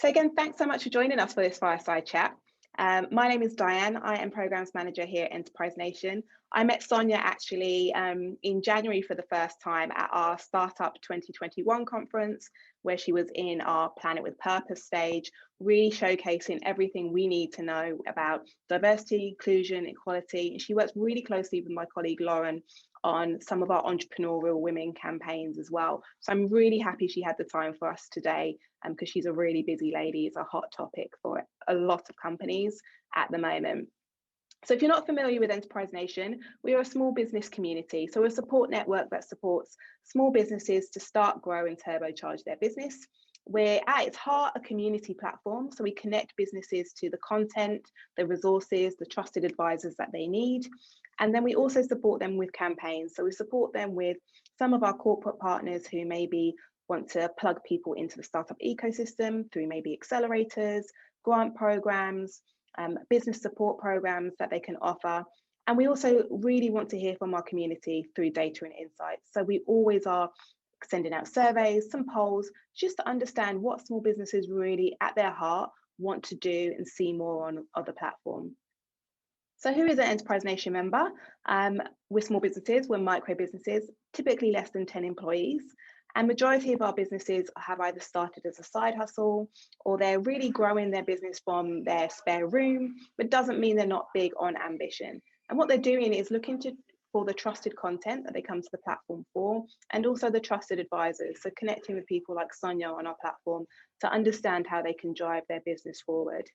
So again, thanks so much for joining us for this fireside chat. My name is Diane. I am Programs Manager here at Enterprise Nation. I met Sonya actually in January for the first time at our Startup 2021 conference, where she was in our Planet with Purpose stage, really showcasing everything we need to know about diversity, inclusion, equality. And she works really closely with my colleague Lauren on some of our entrepreneurial women campaigns as well. So I'm really happy she had the time for us today, because she's a really busy lady. It's a hot topic for a lot of companies at the moment. So if you're not familiar with Enterprise Nation, we are a small business community. So we're a support network that supports small businesses to start, grow and turbocharge their business. We're at its heart a community platform. So we connect businesses to the content, the resources, the trusted advisors that they need. And then we also support them with campaigns. So we support them with some of our corporate partners who maybe want to plug people into the startup ecosystem through maybe accelerators, grant programs, business support programs that they can offer. And we also really want to hear from our community through data and insights. So we always are sending out surveys, some polls, just to understand what small businesses really at their heart want to do and see more on other platforms. So who is an Enterprise Nation member? We're small businesses, we're micro businesses, typically less than 10 employees. And majority of our businesses have either started as a side hustle or they're really growing their business from their spare room, but doesn't mean they're not big on ambition. And what they're doing is looking for the trusted content that they come to the platform for, and also the trusted advisors. So connecting with people like Sonya on our platform to understand how they can drive their business forward.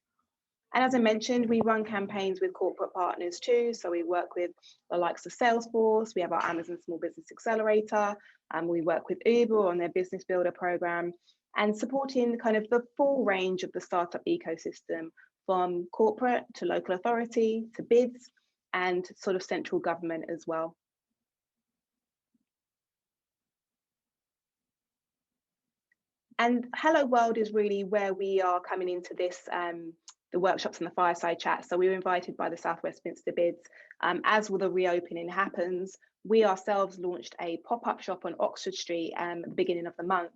And as I mentioned, we run campaigns with corporate partners too. So we work with the likes of Salesforce, we have our Amazon Small Business Accelerator, and we work with Uber on their Business Builder program, and supporting kind of the full range of the startup ecosystem, from corporate to local authority to bids and sort of central government as well. And Hello World is really where we are coming into this, the workshops and the fireside chat. So we were invited by the South Westminster bids. As the reopening happens, we ourselves launched a pop-up shop on Oxford Street at the beginning of the month.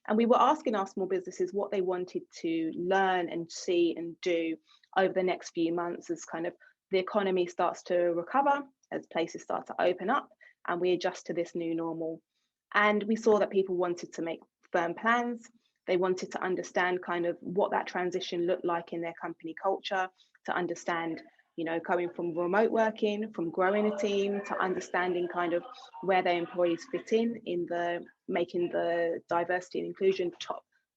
And we were asking our small businesses what they wanted to learn and see and do over the next few months as kind of the economy starts to recover, as places start to open up and we adjust to this new normal. And we saw that people wanted to make firm plans. They wanted to understand kind of what that transition looked like in their company culture, to understand, you know, going from remote working, from growing a team, to understanding kind of where their employees fit in the making the diversity and inclusion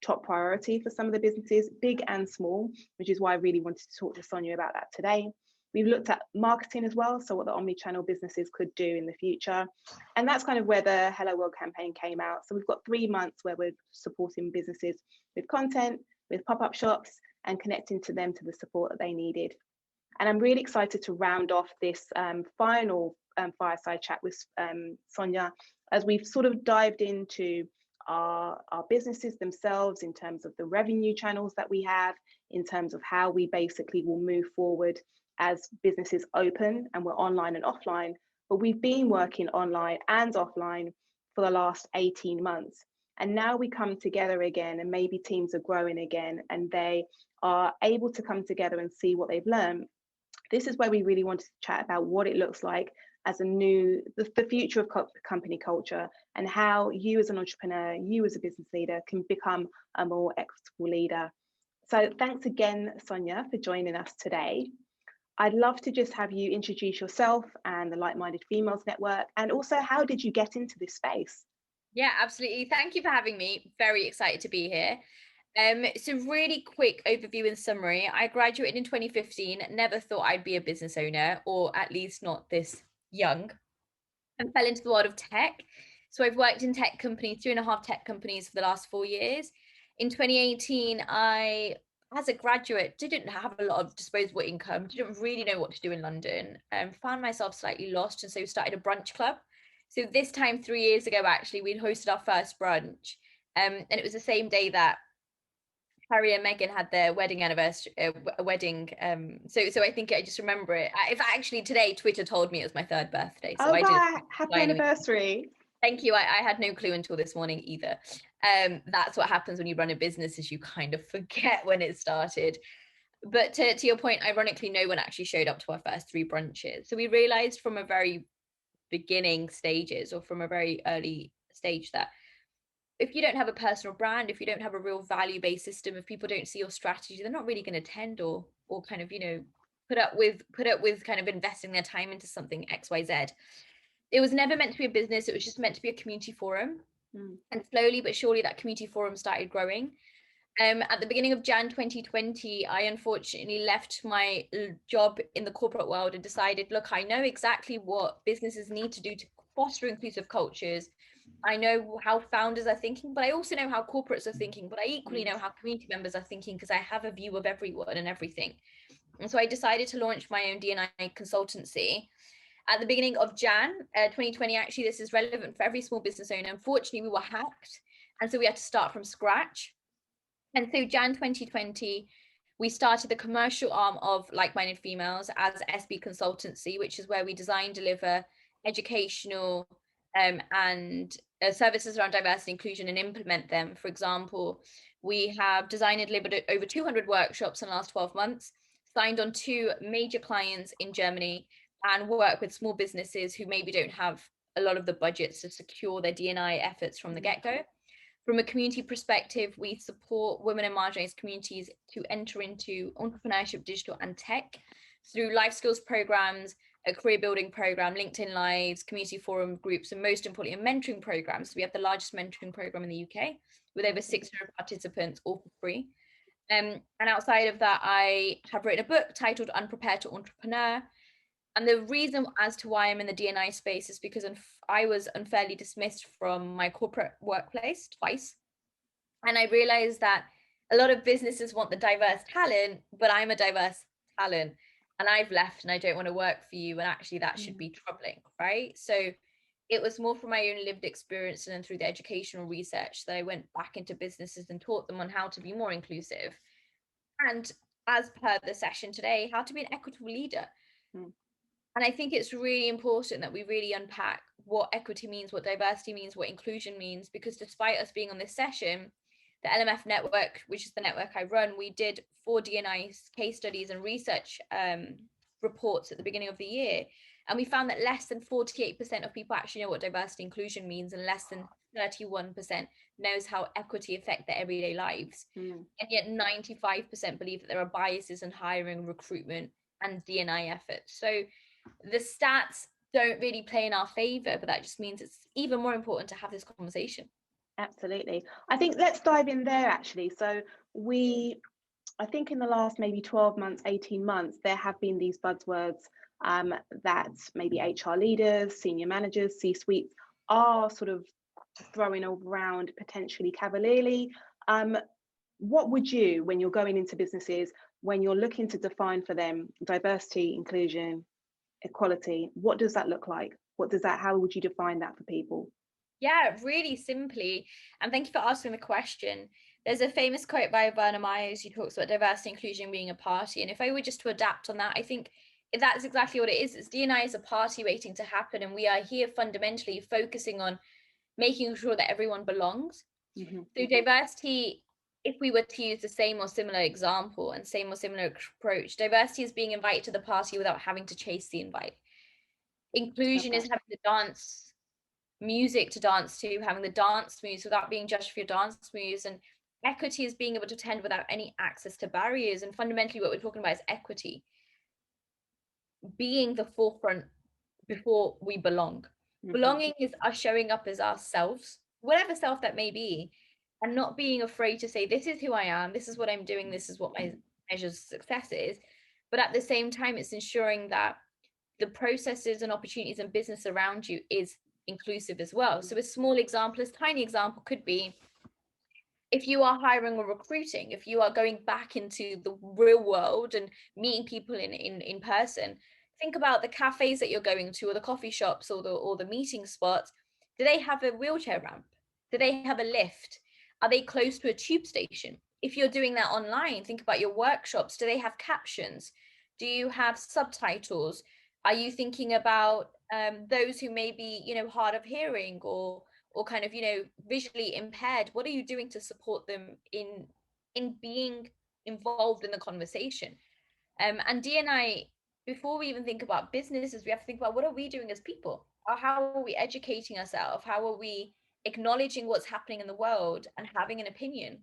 top priority for some of the businesses, big and small, which is why I really wanted to talk to Sonya about that today. We've looked at marketing as well, so what the omni-channel businesses could do in the future. And that's kind of where the Hello World campaign came out. So we've got 3 months where we're supporting businesses with content, with pop-up shops, and connecting to them to the support that they needed. And I'm really excited to round off this final fireside chat with Sonya, as we've sort of dived into our businesses themselves in terms of the revenue channels that we have, in terms of how we basically will move forward as businesses open and we're online and offline. But we've been working online and offline for the last 18 months. And now we come together again, and maybe teams are growing again and they are able to come together and see what they've learned. This is where we really wanted to chat about what it looks like as the future of company culture, and how you as an entrepreneur, you as a business leader, can become a more equitable leader. So thanks again, Sonya, for joining us today. I'd love to just have you introduce yourself and the Like-Minded Females Network, and also how did you get into this space? Yeah, absolutely. Thank you for having me. Very excited to be here. So really quick overview and summary. I graduated in 2015, never thought I'd be a business owner, or at least not this young, and fell into the world of tech. So I've worked in tech companies, 3.5 tech companies for the last 4 years. In 2018, I, as a graduate, didn't have a lot of disposable income, didn't really know what to do in London, and found myself slightly lost, and so started a brunch club. So this time 3 years ago, actually, we'd hosted our first brunch, and it was the same day that Harry and Meghan had their wedding anniversary, wedding. So I think I just remember it. If actually today Twitter told me it was my 3rd birthday. So Oh, I wow, did. happy anniversary. Thank you. I had no clue until this morning either. That's what happens when you run a business, is you kind of forget when it started. But to your point, ironically, no one actually showed up to our first 3 brunches. So we realized from a very beginning stages, or from a very early stage, that if you don't have a personal brand, if you don't have a real value-based system, if people don't see your strategy, they're not really going to attend, or kind of, put up with kind of investing their time into something XYZ. It was never meant to be a business. It was just meant to be a community forum. And slowly but surely that community forum started growing. At the beginning of Jan 2020, I unfortunately left my job in the corporate world and decided, look, I know exactly what businesses need to do to foster inclusive cultures. I know how founders are thinking, but I also know how corporates are thinking, but I equally know how community members are thinking, because I have a view of everyone and everything. And so I decided to launch my own D&I consultancy at the beginning of Jan 2020. Actually, this is relevant for every small business owner. Unfortunately, we were hacked, and so we had to start from scratch. And so Jan 2020, we started the commercial arm of Like-Minded Females as SB Consultancy, which is where we design, deliver educational and services around diversity, inclusion, and implement them. For example, we have designed and delivered over 200 workshops in the last 12 months, signed on 2 major clients in Germany, and work with small businesses who maybe don't have a lot of the budgets to secure their D&I efforts from the get-go. From a community perspective, we support women in marginalized communities to enter into entrepreneurship, digital, and tech through life skills programs, a career building program, LinkedIn Lives, community forum groups, and most importantly, a mentoring program. So we have the largest mentoring program in the UK with over 600 participants, all for free. And outside of that, I have written a book titled Unprepared to Entrepreneur. And the reason as to why I'm in the D&I space is because I was unfairly dismissed from my corporate workplace twice. And I realized that a lot of businesses want the diverse talent, but I'm a diverse talent and I've left and I don't want to work for you. And actually that should be troubling, right? So it was more from my own lived experience and then through the educational research that I went back into businesses and taught them on how to be more inclusive. And as per the session today, how to be an equitable leader. And I think it's really important that we really unpack what equity means, what diversity means, what inclusion means, because despite us being on this session, the LMF network, which is the network I run, we did 4 D&I case studies and research reports at the beginning of the year. And we found that less than 48% of people actually know what diversity inclusion means, and less than 31% knows how equity affects their everyday lives. And yet 95% believe that there are biases in hiring, recruitment, and D&I efforts. So the stats don't really play in our favor, but that just means it's even more important to have this conversation. Absolutely. I think let's dive in there actually. So I think in the last maybe 12 months, 18 months, there have been these buzzwords that maybe HR leaders, senior managers, C-suites are sort of throwing around potentially cavalierly. What would you, when you're going into businesses, when you're looking to define for them diversity, inclusion, equality, what does that look like? How would you define that for people? Yeah, really simply. And thank you for asking the question. There's a famous quote by Werner Myers who talks about diversity inclusion being a party. And if I were just to adapt on that, I think that's exactly what it is. It's D&I is a party waiting to happen. And we are here fundamentally focusing on making sure that everyone belongs. So diversity, if we were to use the same or similar example and same or similar approach, diversity is being invited to the party without having to chase the invite. Inclusion is having the dance music to dance to, having the dance moves without being judged for your dance moves. And equity is being able to attend without any access to barriers. And fundamentally what we're talking about is equity being the forefront before we belong. Belonging is us showing up as ourselves, whatever self that may be, and not being afraid to say, this is who I am, this is what I'm doing, this is what my measure of success is. But at the same time, it's ensuring that the processes and opportunities and business around you is inclusive as well. So a small example, a tiny example could be, if you are hiring or recruiting, if you are going back into the real world and meeting people in person, think about the cafes that you're going to, or the coffee shops, or the meeting spots. Do they have a wheelchair ramp? Do they have a lift? Are they close to a tube station? If you're doing that online, think about your workshops. Do they have captions? Do you have subtitles? Are you thinking about those who may be, hard of hearing or kind of, visually impaired? What are you doing to support them in being involved in the conversation? And D&I, before we even think about businesses, we have to think about what are we doing as people? Or how are we educating ourselves? How are we acknowledging what's happening in the world and having an opinion?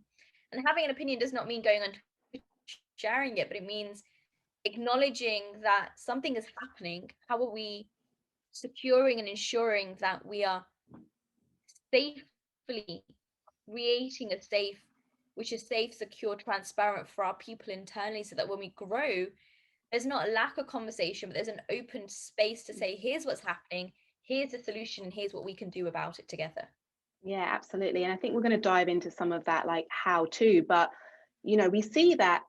And having an opinion does not mean going on Twitter, sharing it, but it means acknowledging that something is happening. How are we securing and ensuring that we are safely creating a safe, which is safe, secure, transparent for our people internally, so that when we grow, there's not a lack of conversation, but there's an open space to say, here's what's happening, here's the solution, and here's what we can do about it together. Yeah, absolutely. And I think we're going to dive into some of that, like how to, but we see that,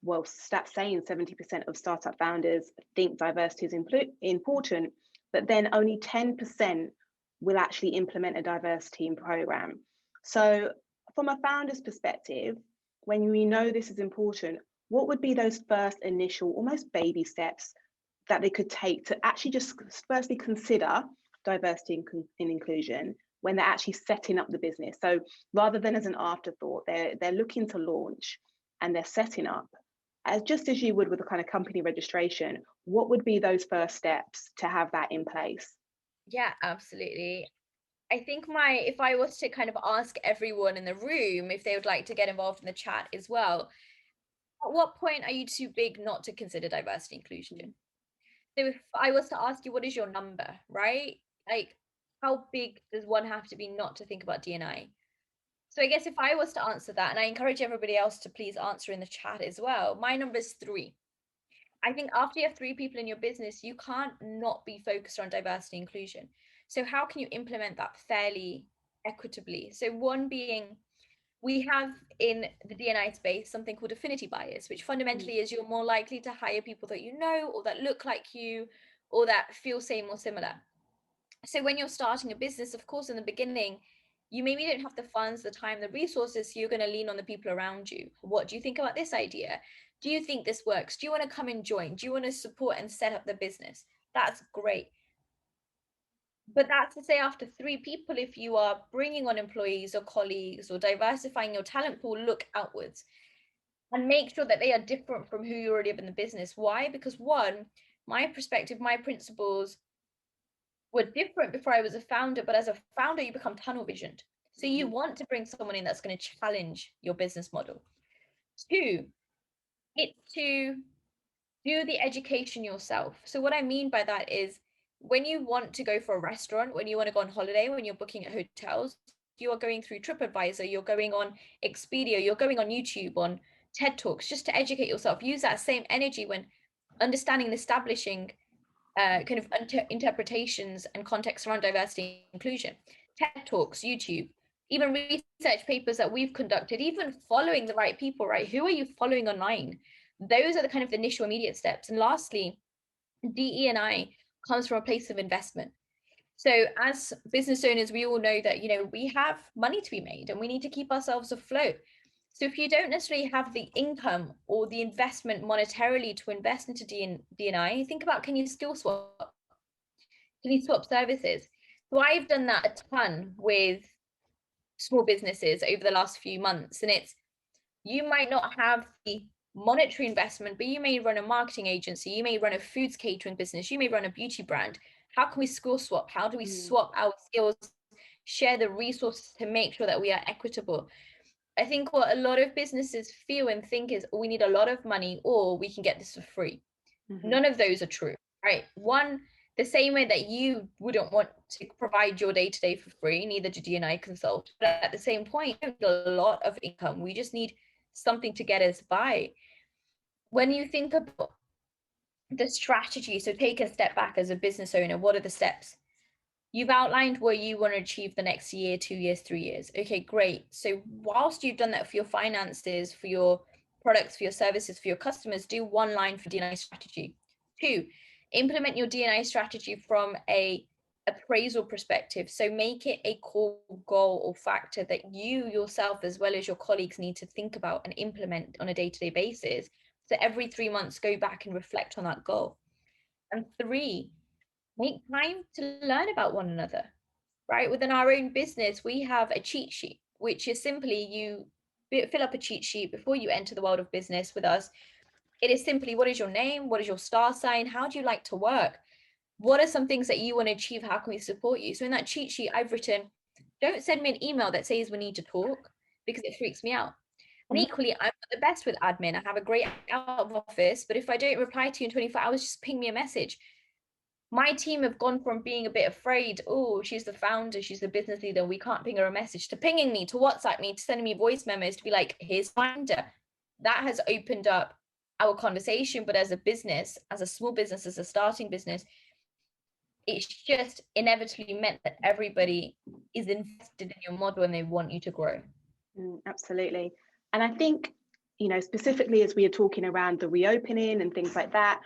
well, stats saying 70% of startup founders think diversity is important, but then only 10% will actually implement a diversity program. So from a founder's perspective, when we know this is important, what would be those first initial, almost baby steps that they could take to actually just firstly consider diversity and inclusion when they're actually setting up the business? So rather than as an afterthought, they're looking to launch and they're setting up, as just as you would with a kind of company registration, what would be those first steps to have that in place? Yeah, absolutely. I think if I was to kind of ask everyone in the room if they would like to get involved in the chat as well, at what point are you too big not to consider diversity inclusion? So if I was to ask you, what is your number, right? Like, how big does one have to be not to think about D&I? So I guess if I was to answer that, and I encourage everybody else to please answer in the chat as well, my number is 3. I think after you have 3 people in your business, you can't not be focused on diversity inclusion. So how can you implement that fairly equitably? So one being, we have in the D&I space something called affinity bias, which fundamentally is you're more likely to hire people that you know or that look like you or that feel same or similar. So when you're starting a business, of course, in the beginning, you maybe don't have the funds, the time, the resources, so you're going to lean on the people around you. What do you think about this idea? Do you think this works? Do you want to come and join? Do you want to support and set up the business? That's great. But that's to say, after 3 people, if you are bringing on employees or colleagues or diversifying your talent pool, look outwards and make sure that they are different from who you already have in the business. Why? Because one, my perspective, my principles were different before I was a founder, but as a founder, you become tunnel visioned. So you want to bring someone in that's going to challenge your business model. 2, it's to do the education yourself. So what I mean by that is when you want to go for a restaurant, when you want to go on holiday, when you're booking at hotels, you are going through TripAdvisor, you're going on Expedia, you're going on YouTube, on TED Talks, just to educate yourself. Use that same energy when understanding and establishing kind of interpretations and context around diversity and inclusion. TED Talks, YouTube, even research papers that we've conducted, even following the right people, right? Who are you following online? Those are the kind of initial immediate steps. And lastly, DE&I comes from a place of investment. So as business owners, we all know that, we have money to be made and we need to keep ourselves afloat. So if you don't necessarily have the income or the investment monetarily to invest into D&I, think about, can you skill swap? Can you swap services? So I've done that a ton with small businesses over the last few months. And you might not have the monetary investment, but you may run a marketing agency, you may run a foods catering business, you may run a beauty brand. How can we skill swap? How do we swap our skills, share the resources to make sure that we are equitable? I think what a lot of businesses feel and think is, we need a lot of money or we can get this for free. None of those are true, right? One, the same way that you wouldn't want to provide your day-to-day for free, neither do D&I consult. But at the same point, we don't need a lot of income. We just need something to get us by. When you think about the strategy, so take a step back as a business owner, what are the steps? You've outlined where you want to achieve the next year, 2 years, 3 years. Okay, great. So whilst you've done that for your finances, for your products, for your services, for your customers, do 1 line for D&I strategy. 2, implement your D&I strategy from a appraisal perspective. So make it a core goal or factor that you yourself, as well as your colleagues, need to think about and implement on a day-to-day basis. So every 3 months, go back and reflect on that goal. And 3, make time to learn about one another, right? Within our own business, we have a cheat sheet, which is simply you fill up a cheat sheet before you enter the world of business with us. It is simply, what is your name? What is your star sign? How do you like to work? What are some things that you want to achieve? How can we support you? So in that cheat sheet, I've written, don't send me an email that says we need to talk, because it freaks me out. And equally, I'm not the best with admin. I have a great out of office, but if I don't reply to you in 24 hours, just ping me a message. My team have gone from being a bit afraid, oh, she's the founder, she's the business leader, we can't ping her a message, to pinging me, to WhatsApp me, to sending me voice memos, to be like, here's finder. That has opened up our conversation. But as a business, as a small business, as a starting business, it's just inevitably meant that everybody is invested in your model and they want you to grow. Absolutely. And I think, specifically as we are talking around the reopening and things like that,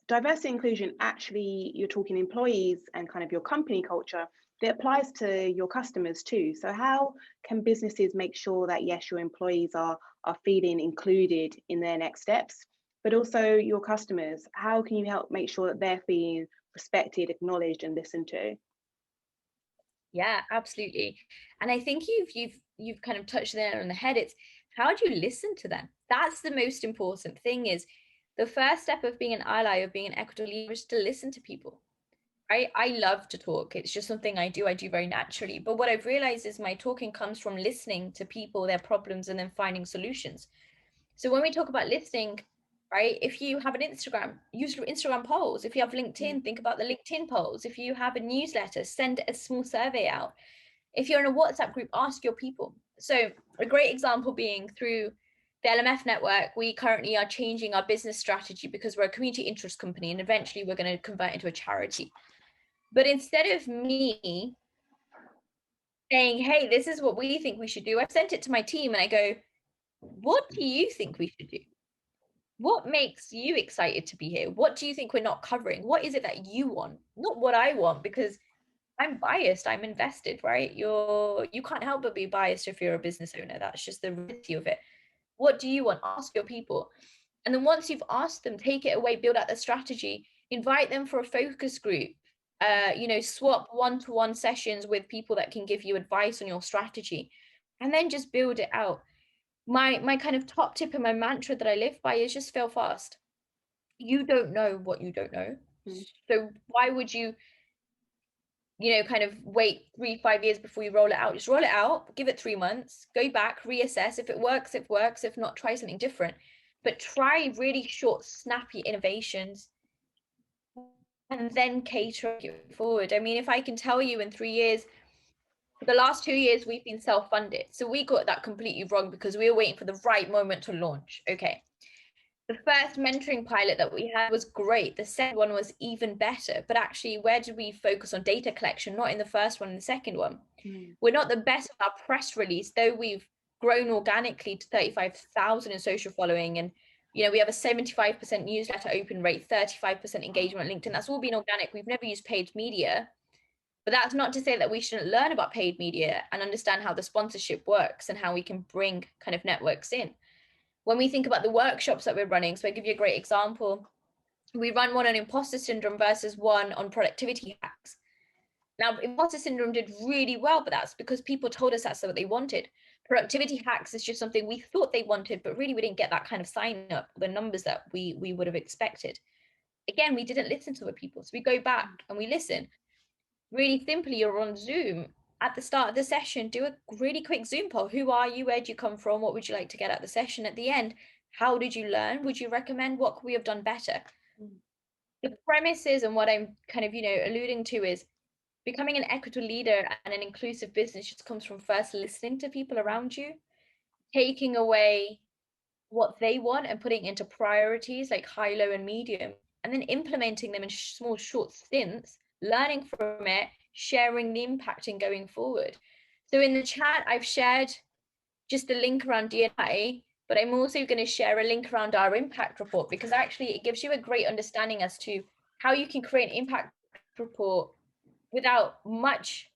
diversity and inclusion, actually, you're talking employees and kind of your company culture, that applies to your customers too. So how can businesses make sure that, yes, your employees are feeling included in their next steps, but also your customers, how can you help make sure that they're feeling respected, acknowledged, and listened to? Yeah, absolutely. And I think you've kind of touched there on the head. It's, how do you listen to them? That's the most important thing. Is the first step of being an ally, of being an equitable leader, is to listen to people. Right? I love to talk. It's just something I do very naturally. But what I've realized is my talking comes from listening to people, their problems, and then finding solutions. So when we talk about listening, right, if you have an Instagram, use your Instagram polls. If you have LinkedIn, think about the LinkedIn polls. If you have a newsletter, send a small survey out. If you're in a WhatsApp group, ask your people. So a great example being through the LMF network, we currently are changing our business strategy because we're a community interest company, and eventually we're going to convert into a charity. But instead of me saying, hey, this is what we think we should do, I've sent it to my team and I go, what do you think we should do? What makes you excited to be here? What do you think we're not covering? What is it that you want? Not what I want, because I'm biased, I'm invested, right? You can't help but be biased if you're a business owner. That's just the reality of it. What do you want? Ask your people. And then once you've asked them, take it away, build out the strategy, invite them for a focus group, swap one-to-one sessions with people that can give you advice on your strategy, and then just build it out. My kind of top tip and my mantra that I live by is just fail fast. You don't know what you don't know. So why would you kind of wait 3-5 years before you roll it out? Just roll it out, give it 3 months, go back, reassess. If it works, it works. If not, try something different. But try really short, snappy innovations and then cater it forward. I mean, if I can tell you in 3 years, for the last 2 years, we've been self-funded. So we got that completely wrong because we were waiting for the right moment to launch. Okay. The first mentoring pilot that we had was great. The second one was even better. But actually, where did we focus on data collection? Not in the first one and the second one. We're not the best with our press release, though we've grown organically to 35,000 in social following. And, we have a 75% newsletter open rate, 35% engagement on LinkedIn. That's all been organic. We've never used paid media. But that's not to say that we shouldn't learn about paid media and understand how the sponsorship works and how we can bring kind of networks in. When we think about the workshops that we're running, so I give you a great example. We run one on imposter syndrome versus one on productivity hacks. Now, imposter syndrome did really well, but that's because people told us that's what they wanted. Productivity hacks is just something we thought they wanted, but really we didn't get that kind of sign up, the numbers that we would have expected. Again, we didn't listen to the people. So we go back and we listen. Really simply, you're on Zoom. At the start of the session, do a really quick Zoom poll. Who are you? Where do you come from? What would you like to get out of the session? At the end, how did you learn? Would you recommend? What could we have done better? The premises and what I'm kind of, alluding to is becoming an equitable leader and an inclusive business just comes from first listening to people around you, taking away what they want and putting into priorities like high, low, and medium, and then implementing them in small, short stints, learning from it, sharing the impact and going forward. So in the chat, I've shared just a link around D&I, but I'm also going to share a link around our impact report, because actually it gives you a great understanding as to how you can create an impact report without much,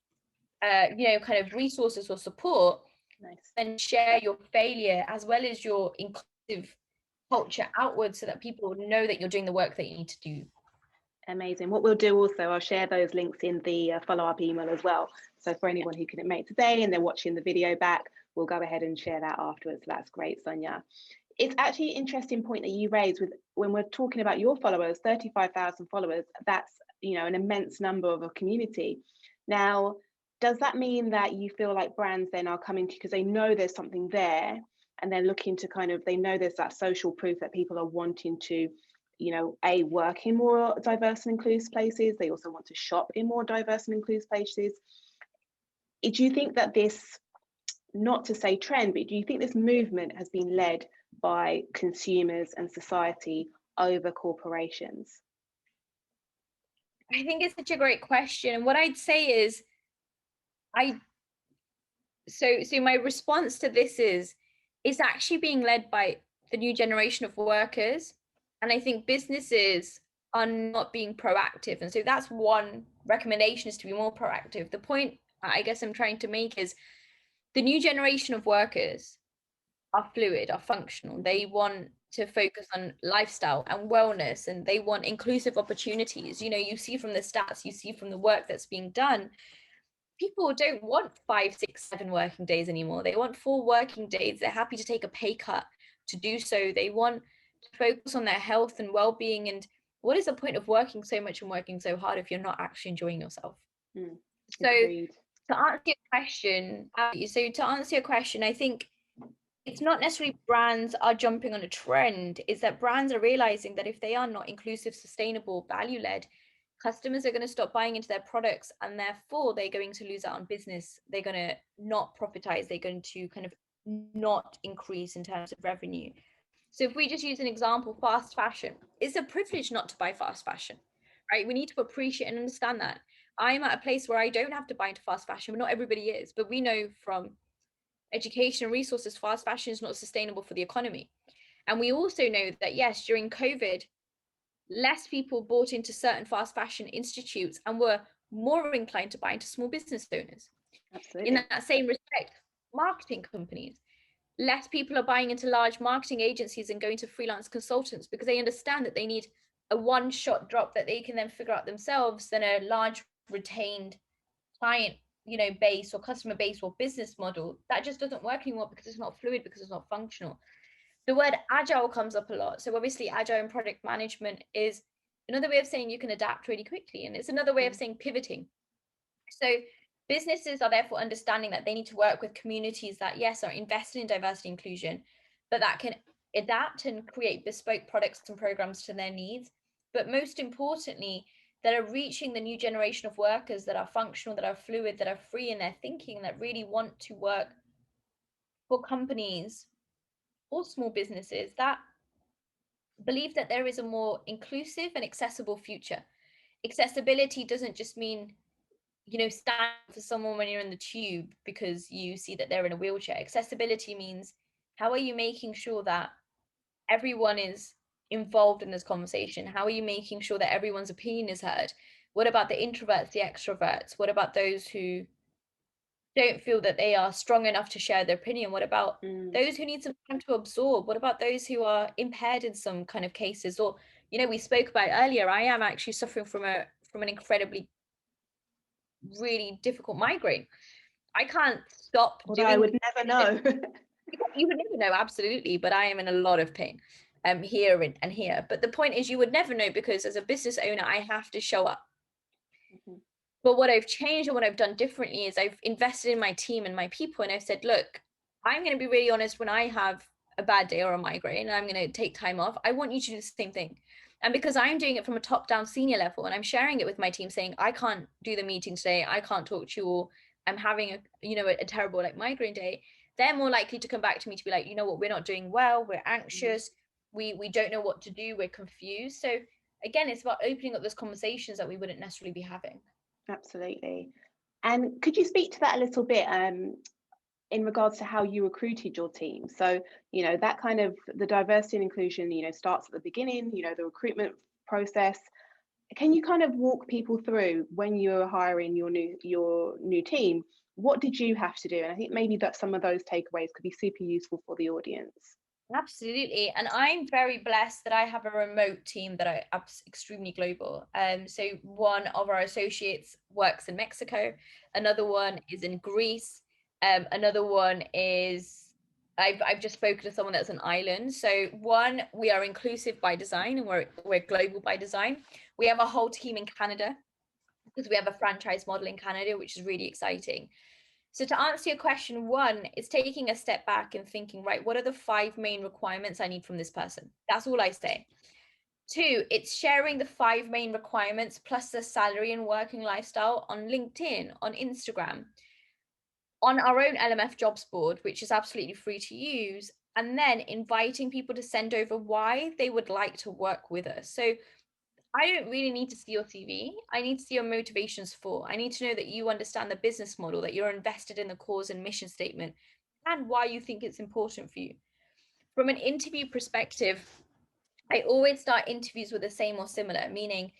kind of resources or support. Nice. And share your failure as well as your inclusive culture outwards so that people know that you're doing the work that you need to do. Amazing. What we'll do also, I'll share those links in the follow-up email as well. So for anyone who couldn't make today and they're watching the video back, we'll go ahead and share that afterwards. That's great, Sonya. It's actually an interesting point that you raised with when we're talking about your followers, 35,000 followers, that's, you know, an immense number of a community. Now, does that mean that you feel like brands then are coming to you because they know there's something there and they're looking to kind of, they know there's that social proof that people are wanting to, you know, work in more diverse and inclusive places. They also want to shop in more diverse and inclusive places. Do you think that this, not to say trend, but do you think this movement has been led by consumers and society over corporations? I think it's such a great question. And what I'd say is, so my response to this is, it's actually being led by the new generation of workers. And I think businesses are not being proactive. And so that's one recommendation, is to be more proactive. The point I guess I'm trying to make is the new generation of workers are fluid, are functional. They want to focus on lifestyle and wellness, and they want inclusive opportunities. You know, you see from the stats, you see from the work that's being done, people don't want 5, 6, 7 working days anymore. They want 4 working days. They're happy to take a pay cut to do so. They want to focus on their health and well-being. And what is the point of working so much and working so hard if you're not actually enjoying yourself? So Agreed. to answer your question, I think it's not necessarily brands are jumping on a trend. It's that brands are realizing that if they are not inclusive, sustainable, value-led, customers are going to stop buying into their products, and therefore they're going to lose out on business. They're going to not profitize. They're going to kind of not increase in terms of revenue. So if we just use an example, fast fashion, it's a privilege not to buy fast fashion, right? We need to appreciate and understand that. I'm at a place where I don't have to buy into fast fashion, but not everybody is. But we know from education and resources, fast fashion is not sustainable for the economy. And we also know that, yes, during COVID, less people bought into certain fast fashion institutes and were more inclined to buy into small business owners. Absolutely. In that same respect, marketing companies, less people are buying into large marketing agencies and going to freelance consultants because they understand that they need a one-shot drop that they can then figure out themselves than a large retained client, you know, base or customer base or business model. That just doesn't work anymore because it's not fluid, because it's not functional. The word agile comes up a lot. So obviously agile in product management is another way of saying you can adapt really quickly, and it's another way of saying pivoting. So businesses are therefore understanding that they need to work with communities that, yes, are invested in diversity and inclusion, but that can adapt and create bespoke products and programs to their needs. But most importantly, that are reaching the new generation of workers that are functional, that are fluid, that are free in their thinking, that really want to work for companies or small businesses that believe that there is a more inclusive and accessible future. Accessibility doesn't just mean, you know, stand for someone when you're in the tube because you see that they're in a wheelchair. Accessibility means, how are you making sure that everyone is involved in this conversation? How are you making sure that everyone's opinion is heard? What about the introverts, the extroverts? What about those who don't feel that they are strong enough to share their opinion? What about those who need some time to absorb? What about those who are impaired in some kind of cases? Or, you know, we spoke about earlier, I am actually suffering from an incredibly really difficult migraine. I can't stop Although I would never know. You would never know, absolutely, but I am in a lot of pain here and here. But the point is, you would never know, because as a business owner, I have to show up. But what I've changed and what I've done differently is I've invested in my team and my people, and I've said, look, I'm going to be really honest. When I have a bad day or a migraine and I'm going to take time off, I want you to do the same thing. And because I'm doing it from a top-down senior level, and I'm sharing it with my team, saying, I can't do the meeting today, I can't talk to you, or I'm having a terrible migraine day, they're more likely to come back to me to be like, you know what, we're not doing well, we're anxious, we don't know what to do, we're confused. So again, it's about opening up those conversations that we wouldn't necessarily be having. Absolutely. And could you speak to that a little bit in regards to how you recruited your team? So, you know, that kind of the diversity and inclusion, you know, starts at the beginning, you know, the recruitment process. Can you kind of walk people through when you're hiring your new team? What did you have to do? And I think maybe that some of those takeaways could be super useful for the audience. Absolutely. And I'm very blessed that I have a remote team that are extremely global. So one of our associates works in Mexico, another one is in Greece, another one is I've just spoken to someone that's an island. So one, we are inclusive by design and we're global by design. We have a whole team in Canada because we have a franchise model in Canada, which is really exciting. So to answer your question, one, it's taking a step back and thinking, right, what are the 5 main requirements I need from this person? That's all I say. Two, it's sharing the 5 main requirements plus the salary and working lifestyle on LinkedIn, on Instagram, on our own LMF jobs board, which is absolutely free to use, and then inviting people to send over why they would like to work with us. So I don't really need to see your CV. I need to see your motivations for. I need to know that you understand the business model, that you're invested in the cause and mission statement, and why you think it's important for you. From an interview perspective, I always start interviews with the same or similar, meaning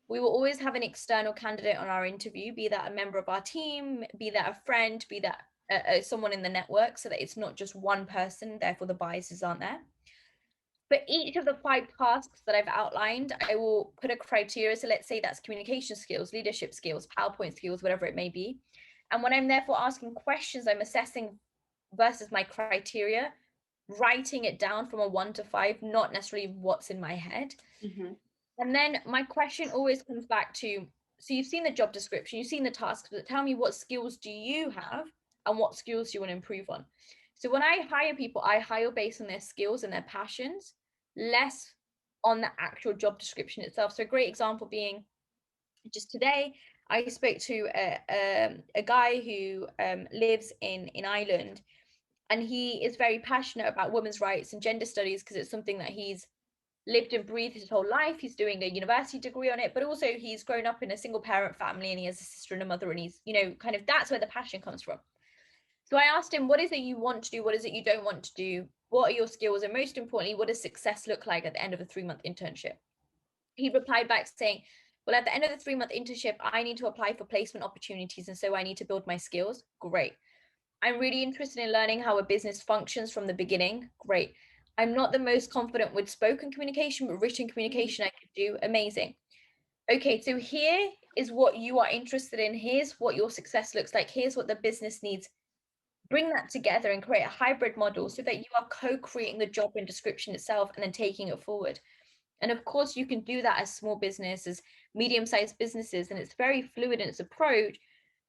we will always have an external candidate on our interview, be that a member of our team, be that a friend, be that someone in the network, so that it's not just one person, therefore the biases aren't there. For each of the 5 tasks that I've outlined, I will put a criteria. So let's say that's communication skills, leadership skills, PowerPoint skills, whatever it may be. And when I'm therefore asking questions, I'm assessing versus my criteria, writing it down from a 1 to 5, not necessarily what's in my head. Mm-hmm. And then my question always comes back to, so you've seen the job description, you've seen the tasks, but tell me, what skills do you have and what skills do you want to improve on? So when I hire people, I hire based on their skills and their passions, less on the actual job description itself. So a great example being, just today, I spoke to a guy who lives in Ireland, and he is very passionate about women's rights and gender studies because it's something that he's lived and breathed his whole life. He's doing a university degree on it, but also he's grown up in a single parent family and he has a sister and a mother, and he's, kind of, that's where the passion comes from. So I asked him, what is it you want to do? What is it you don't want to do? What are your skills? And most importantly, what does success look like at the end of a 3-month internship? He replied back saying, well, at the end of the 3-month internship, I need to apply for placement opportunities. And so I need to build my skills. Great. I'm really interested in learning how a business functions from the beginning. Great. I'm not the most confident with spoken communication, but written communication I could do. Amazing. Okay, so here is what you are interested in. Here's what your success looks like. Here's what the business needs. Bring that together and create a hybrid model so that you are co-creating the job and description itself and then taking it forward. And of course, you can do that as small business, as medium-sized businesses, and it's very fluid in its approach.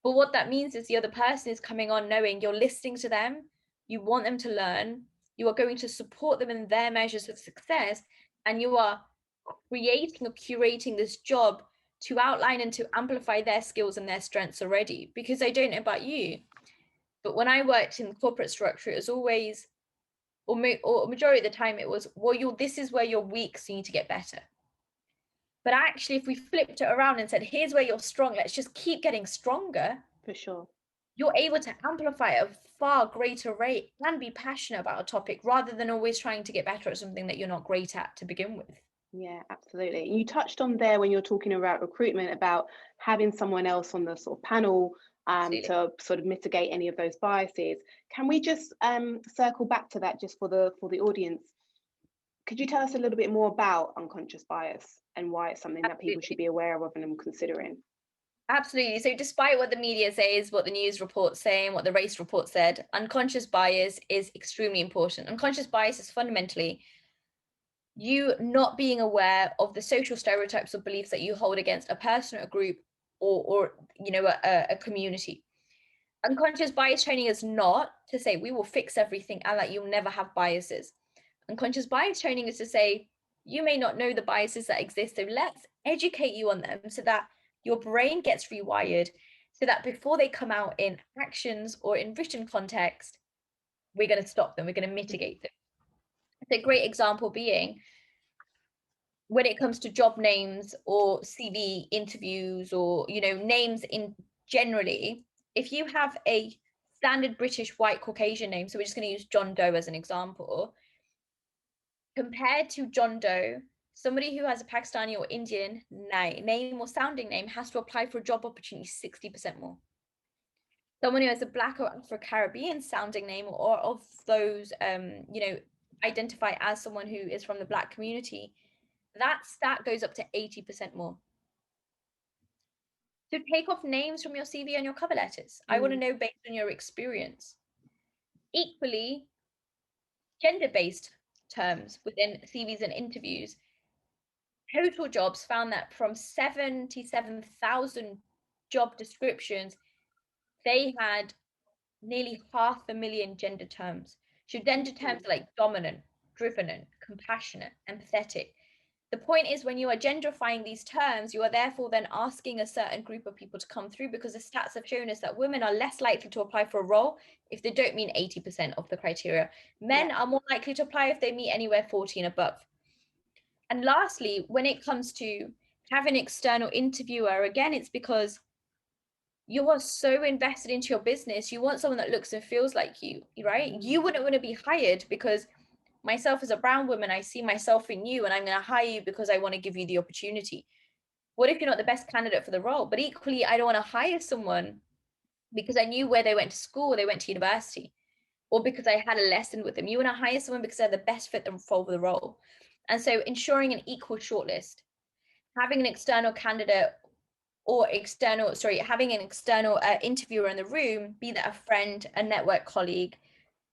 But what that means is the other person is coming on knowing you're listening to them, you want them to learn, you are going to support them in their measures of success, and you are creating or curating this job to outline and to amplify their skills and their strengths already. Because I don't know about you, but when I worked in corporate structure, it was always, or majority of the time, it was, well, this is where you're weak, so you need to get better. But actually, if we flipped it around and said, here's where you're strong, let's just keep getting stronger. For sure. You're able to amplify at a far greater rate and be passionate about a topic rather than always trying to get better at something that you're not great at to begin with. Yeah, absolutely. You touched on there when you're talking about recruitment, about having someone else on the sort of panel to sort of mitigate any of those biases. Can we just circle back to that just for the audience? Could you tell us a little bit more about unconscious bias and why it's something that people should be aware of and considering? Absolutely. So despite what the media says, what the news reports say, and what the race report said, unconscious bias is extremely important. Unconscious bias is fundamentally you not being aware of the social stereotypes or beliefs that you hold against a person, a group, or a community. Unconscious bias training is not to say we will fix everything and that you'll never have biases. Unconscious bias training is to say you may not know the biases that exist, so let's educate you on them so that your brain gets rewired, so that before they come out in actions or in written context, we're going to stop them, we're going to mitigate them. A great example being when it comes to job names or CV interviews or names in generally, if you have a standard British white Caucasian name, so we're just going to use John Doe as an example, compared to John Doe, somebody who has a Pakistani or Indian name or sounding name has to apply for a job opportunity 60% more. Someone who has a Black or Afro-Caribbean sounding name or of those identify as someone who is from the Black community, that stat goes up to 80% more. So take off names from your CV and your cover letters. I want to know based on your experience. Equally, gender-based terms within CVs and interviews. Total Jobs found that from 77,000 job descriptions, they had nearly 500,000 gender terms. So gender terms are like dominant, driven, compassionate, empathetic. The point is, when you are genderifying these terms, you are therefore then asking a certain group of people to come through, because the stats have shown us that women are less likely to apply for a role if they don't meet 80% of the criteria. Men are more likely to apply if they meet anywhere 40 and above. And lastly, when it comes to having an external interviewer, again, it's because you are so invested into your business. You want someone that looks and feels like you, right? You wouldn't want to be hired because myself as a brown woman, I see myself in you and I'm going to hire you because I want to give you the opportunity. What if you're not the best candidate for the role? But equally, I don't want to hire someone because I knew where they went to school, or they went to university, or because I had a lesson with them. You want to hire someone because they're the best fit for the role. And so ensuring an equal shortlist, having an external candidate having an external interviewer in the room, be that a friend, a network colleague,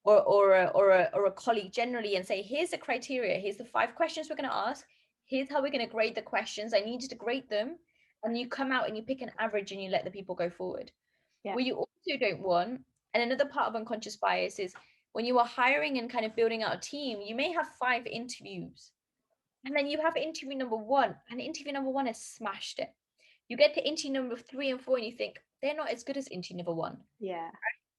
or a colleague generally, and say, here's the criteria, here's the 5 questions we're going to ask, here's how we're going to grade the questions, I need you to grade them, and you come out and you pick an average and you let the people go forward. What you also don't want, and another part of unconscious bias, is when you are hiring and kind of building out a team, you may have 5 interviews, and then you have interview number 1, and interview number 1 has smashed it. You get to interview number 3 and 4 and you think they're not as good as interview number 1. Yeah.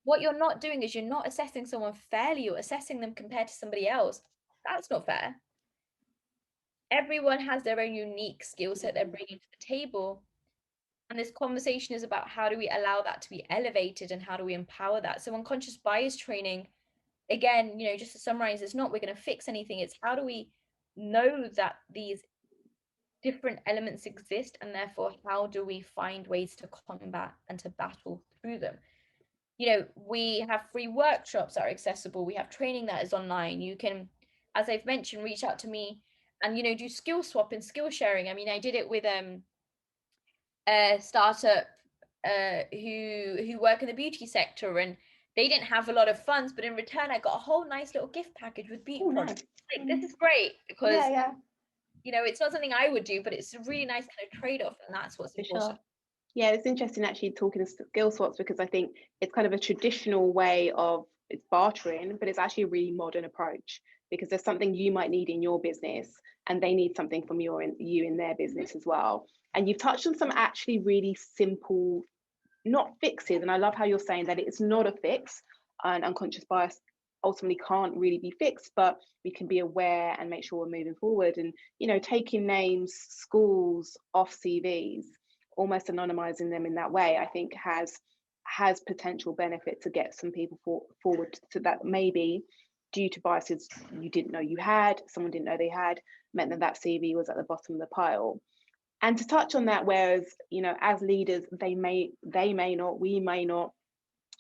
What you're not doing is you're not assessing someone fairly. You're assessing them compared to somebody else. That's not fair. Everyone has their own unique skill set they're bringing to the table. And this conversation is about how do we allow that to be elevated and how do we empower that? So unconscious bias training, again, just to summarize, it's not we're going to fix anything. It's how do we know that these different elements exist, and therefore how do we find ways to combat and to battle through them? We have free workshops that are accessible. We have training that is online. You can, as I've mentioned, reach out to me and do skill swap and skill sharing. I mean, I did it with a startup who work in the beauty sector, and they didn't have a lot of funds, but in return I got a whole nice little gift package with beauty products. Nice. Like, this is great, because it's not something I would do, but it's a really nice kind of trade-off, and that's what's important. Sure. Yeah, it's interesting actually talking to skill swaps, because I think it's kind of a traditional way of it's bartering, but it's actually a really modern approach, because there's something you might need in your business and they need something from you in their business as well. And you've touched on some actually really simple, not fixes, and I love how you're saying that it's not a fix, and unconscious bias ultimately can't really be fixed, but we can be aware and make sure we're moving forward. And taking names, schools off CVs, almost anonymizing them in that way, I think has potential benefit to get some people forward to that, maybe due to biases you didn't know you had, someone didn't know they had, meant that CV was at the bottom of the pile. And to touch on that, whereas as leaders, we may not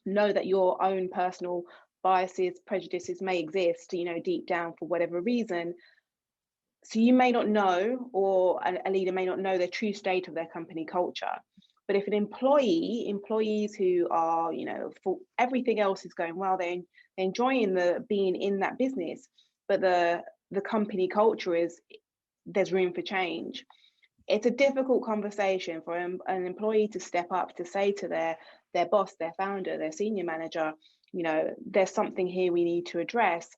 know that your own personal biases, prejudices may exist, deep down for whatever reason. So you may not know, or a leader may not know the true state of their company culture. But if an employees who are, for everything else is going well, they're enjoying being in that business, but the company culture is, there's room for change. It's a difficult conversation for an employee to step up to say to their boss, their founder, their senior manager, there's something here we need to address.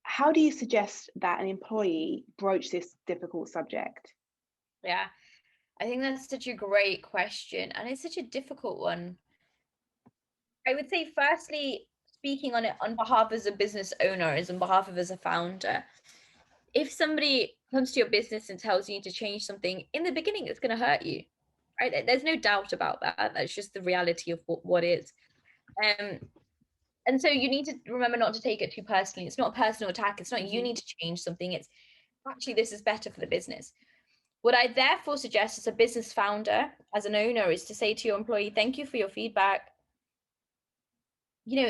How do you suggest that an employee broach this difficult subject? Yeah, I think that's such a great question, and it's such a difficult one. I would say, firstly, speaking on it on behalf as a business owner, as on behalf of as a founder, if somebody comes to your business and tells you to change something, in the beginning, it's going to hurt you, right? There's no doubt about that. That's just the reality of what is. And so you need to remember not to take it too personally. It's not a personal attack. It's not you need to change something. It's actually, this is better for the business. What I therefore suggest as a business founder, as an owner, is to say to your employee, thank you for your feedback.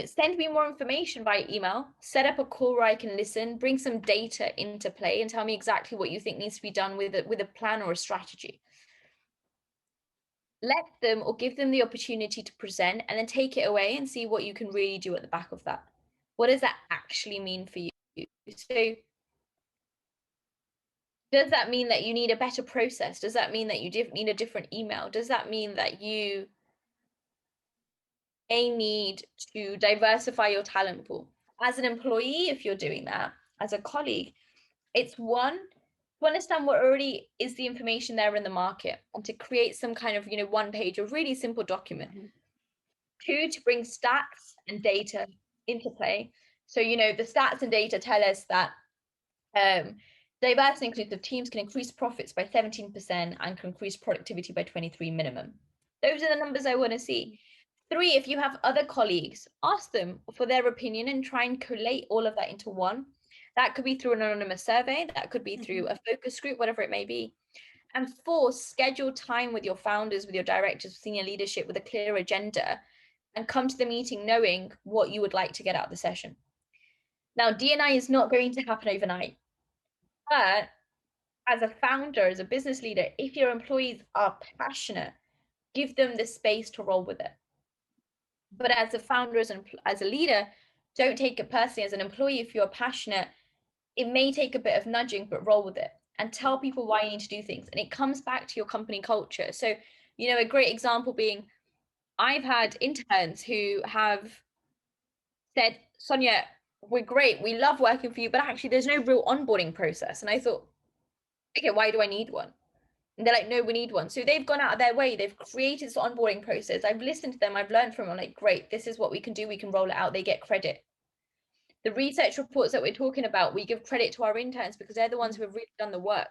send me more information via email, set up a call where I can listen, bring some data into play and tell me exactly what you think needs to be done with a plan or a strategy. Let them or give them the opportunity to present, and then take it away and see what you can really do at the back of that. What does that actually mean for you? So does that mean that you need a better process? Does that mean that you need a different email? Does that mean that you may need to diversify your talent pool? As an employee, if you're doing that, as a colleague, it's one, to understand what already is the information there in the market and to create some kind of, one page, a really simple document. Mm-hmm. Two, to bring stats and data into play. So, the stats and data tell us that diverse and inclusive teams can increase profits by 17% and can increase productivity by 23 minimum. Those are the numbers I want to see. Three, if you have other colleagues, ask them for their opinion and try and collate all of that into one. That could be through an anonymous survey, that could be through a focus group, whatever it may be. And four, schedule time with your founders, with your directors, senior leadership, with a clear agenda, and come to the meeting knowing what you would like to get out of the session. Now, D&I is not going to happen overnight, but as a founder, as a business leader, if your employees are passionate, give them the space to roll with it. But as a founder, as a leader, don't take it personally. As an employee, if you're passionate, it may take a bit of nudging, but roll with it and tell people why you need to do things. And it comes back to your company culture. So, a great example being, I've had interns who have said, Sonya, we're great, we love working for you, but actually there's no real onboarding process. And I thought, okay, why do I need one? And they're like, no, we need one. So they've gone out of their way. They've created this onboarding process. I've listened to them. I've learned from them. I'm like, great, this is what we can do. We can roll it out. They get credit. The research reports that we're talking about, we give credit to our interns because they're the ones who have really done the work.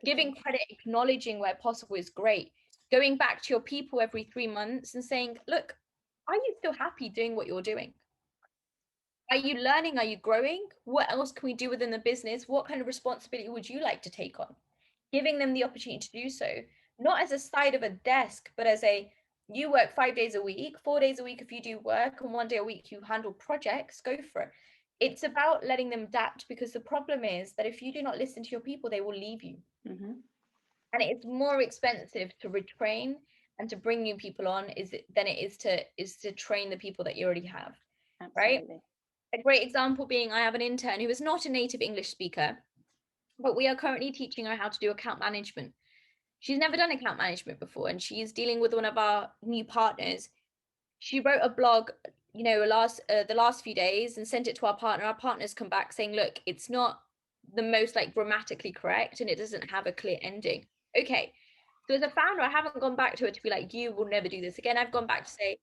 Giving credit, acknowledging where possible is great. Going back to your people every 3 months and saying, look, are you still happy doing what you're doing? Are you learning? Are you growing? What else can we do within the business? What kind of responsibility would you like to take on? Giving them the opportunity to do so, not as a side of a desk, but as you work 5 days a week, 4 days a week if you do work, and 1 day a week you handle projects, go for it. It's about letting them adapt, because the problem is that if you do not listen to your people, they will leave you. And it's more expensive to retrain and to bring new people on than it is to train the people that you already have. Absolutely. Right? A great example being, I have an intern who is not a native English speaker, but we are currently teaching her how to do account management. She's never done account management before, and she's dealing with one of our new partners. She wrote a blog, the last few days, and sent it to our partner. Our partner's come back saying, look, it's not the most grammatically correct, and it doesn't have a clear ending. Okay. So as a founder, I haven't gone back to her to be like, you will never do this again. I've gone back to say,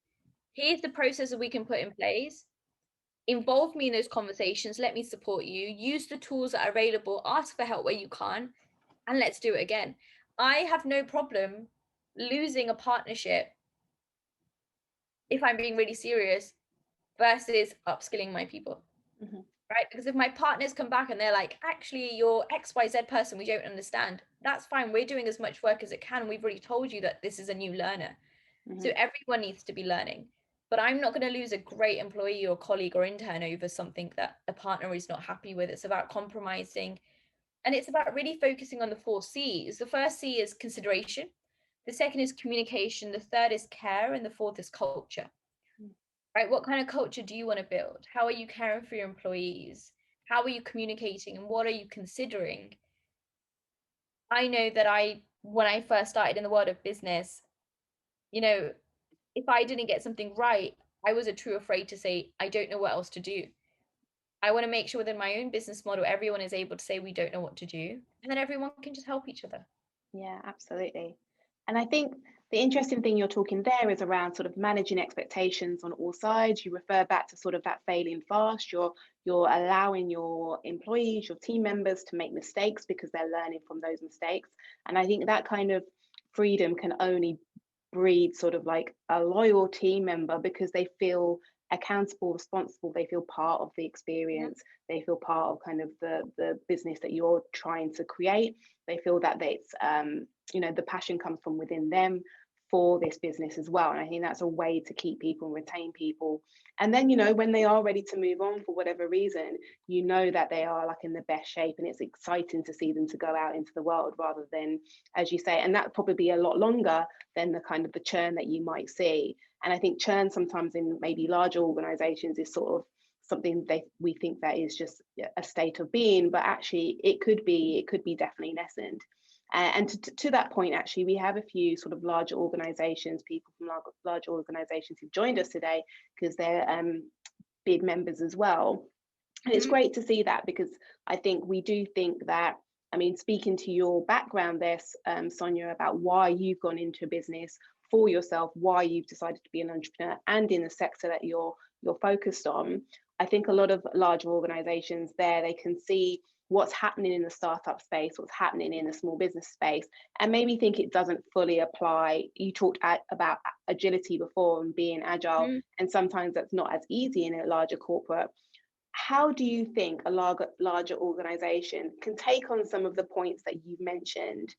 here's the process that we can put in place. Involve me in those conversations. Let me support you. Use the tools that are available. Ask for help where you can, and let's do it again. I have no problem losing a partnership, if I'm being really serious, versus upskilling my people. Right? Because if my partners come back and they're like, actually, you're XYZ person, we don't understand, that's fine. We're doing as much work as it can. We've already told you that this is a new learner. So everyone needs to be learning. But I'm not going to lose a great employee or colleague or intern over something that a partner is not happy with. It's about compromising. And it's about really focusing on the 4 C's. The first C is consideration. The second is communication. The third is care. And the fourth is culture. Right? What kind of culture do you want to build? How are you caring for your employees? How are you communicating? And what are you considering? I know that when I first started in the world of business, if I didn't get something right, I was too afraid to say, I don't know what else to do. I want to make sure within my own business model, everyone is able to say, we don't know what to do. And then everyone can just help each other. Yeah, absolutely. And I think the interesting thing you're talking there is around sort of managing expectations on all sides. You refer back to sort of that failing fast. You're allowing your employees, your team members to make mistakes because they're learning from those mistakes. And I think that kind of freedom can only breed sort of like a loyal team member, because they feel accountable, responsible, they feel part of the experience, they feel part of kind of the business that you're trying to create. They feel that it's the passion comes from within them for this business as well. And I think that's a way to keep people and retain people. And then, when they are ready to move on for whatever reason, that they are like in the best shape, and it's exciting to see them to go out into the world rather than, as you say, and that probably be a lot longer than the kind of the churn that you might see. And I think churn sometimes in maybe larger organizations is sort of something we think that is just a state of being, but actually it could be definitely lessened. And to that point, actually, we have a few sort of larger organizations, people from larger organizations who've joined us today because they're bid members as well. And it's great to see that, because I think we do think that, I mean, speaking to your background there, Sonya, about why you've gone into business for yourself, why you've decided to be an entrepreneur and in the sector that you're focused on, I think a lot of larger organizations there, they can see what's happening in the startup space, what's happening in the small business space, and maybe think it doesn't fully apply. You talked about agility before and being agile, and sometimes that's not as easy in a larger corporate. How do you think a larger organization can take on some of the points that you've mentioned